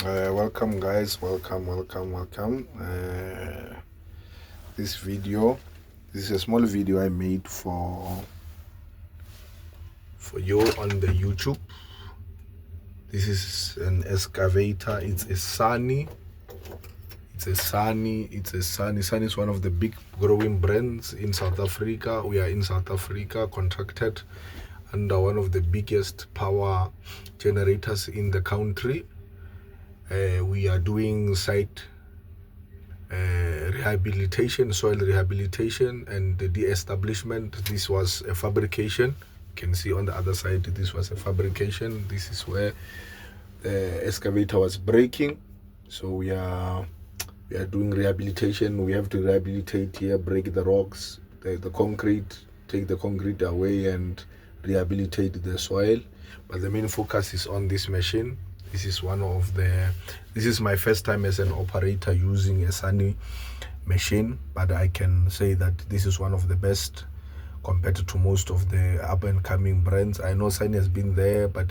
Welcome guys, welcome. This video, this is a small video I made for you on the YouTube. This is an excavator. It's a Sany. Sany is one of the big growing brands in South Africa. We are in South Africa, contracted under one of the biggest power generators in the country. We are doing site rehabilitation, soil rehabilitation, and the establishment. This was a fabrication. You can see on the other side, this was a fabrication. This is where the excavator was breaking. So we are doing rehabilitation. We have to rehabilitate here, break the rocks, the concrete, take the concrete away and rehabilitate the soil. But the main focus is on this machine. This is my first time as an operator using a Sany machine, but I can say that this is one of the best compared to most of the up and coming brands. I know Sany has been there, but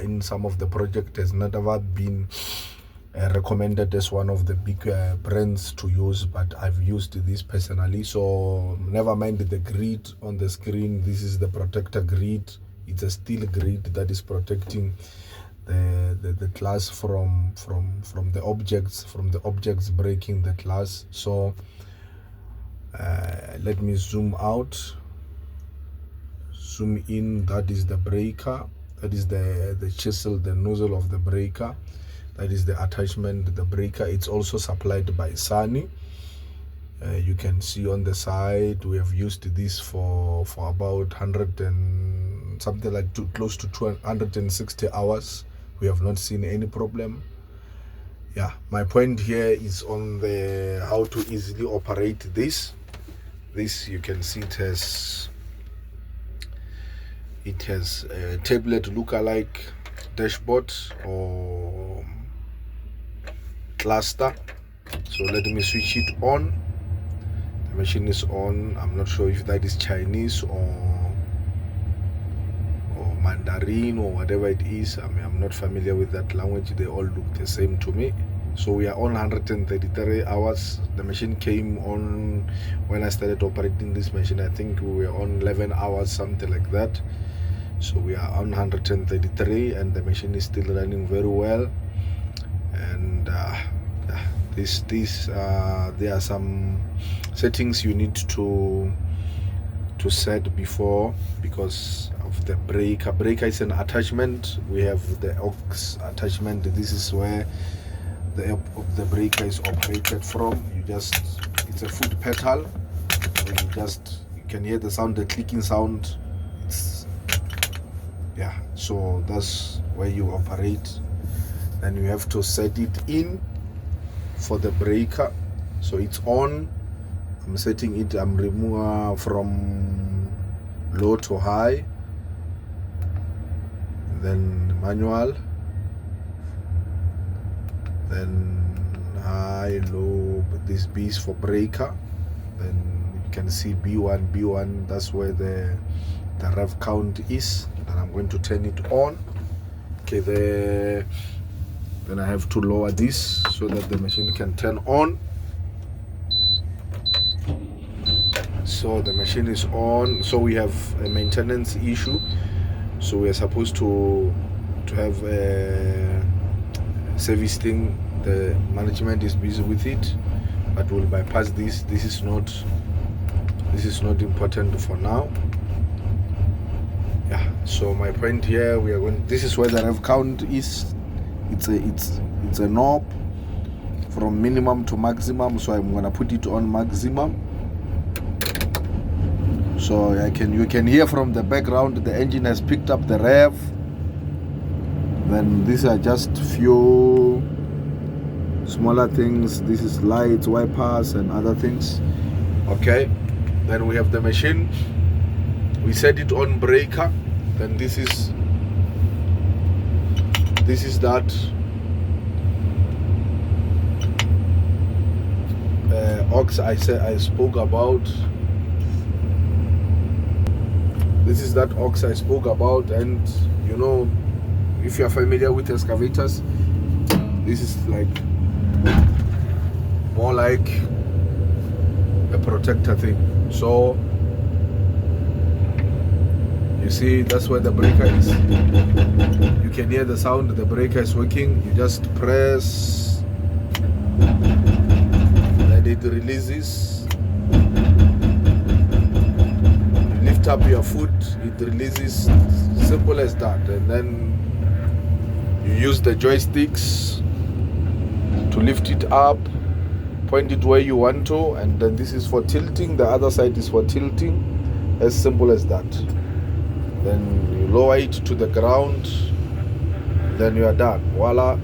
in some of the project has never been recommended as one of the big brands to use, but I've used this personally. So never mind the grid on the screen. This is the protector grid. It's a steel grid that is protecting the glass from the objects breaking the glass. So let me zoom in. That is the breaker. That is the chisel, the nozzle of the breaker. That is the attachment, the breaker. It's also supplied by Sany. You can see on the side we have used this for about 100 and something like close to 260 hours. We have not seen any problem. Yeah, my point here is on the how to easily operate this. This, you can see it has a tablet look-alike dashboard or cluster. So let me switch it on. The machine is on. I'm not sure if that is Chinese or Mandarin or whatever it is. I mean, I'm not familiar with that language. They all look the same to me. So we are on 133 hours. The machine came on when I started operating this machine. I think we were on 11 hours, something like that. So we are on 133 and the machine is still running very well. And there are some settings you need to set before, because of the breaker. Breaker is an attachment. We have the aux attachment. This is where the breaker is operated from. It's a foot pedal. You can hear the sound, the clicking sound. So that's where you operate. Then you have to set it in for the breaker. So it's on. I'm setting it. I'm removing from low to high. Then manual. Then high, low. This B is for breaker. Then you can see B1. That's where the rev count is. And I'm going to turn it on. Okay, then I have to lower this so that the machine can turn on. So the machine is on. So we have a maintenance issue. So we are supposed to have a service thing. The management is busy with it, but we'll bypass this. This is not important for now. Yeah. So my point here, this is where the rev count is. It's a knob from minimum to maximum. So I'm gonna put it on maximum. So you can hear from the background the engine has picked up the rev. Then these are just few smaller things. This is lights, wipers, and other things. Okay. Then we have the machine. We set it on breaker. Then this is that aux I spoke about. This is that aux I spoke about, and you know, if you are familiar with excavators, This is like more like a protector thing. So you see, that's where the breaker is. You can hear the sound, the breaker is working. You just press and it releases. You lift up your foot, it releases. Simple as that. And then you use the joysticks to lift it up, point it where you want to, and then this is for tilting, the other side is for tilting. As simple as that. Then you lower it to the ground, then you are done. Voila.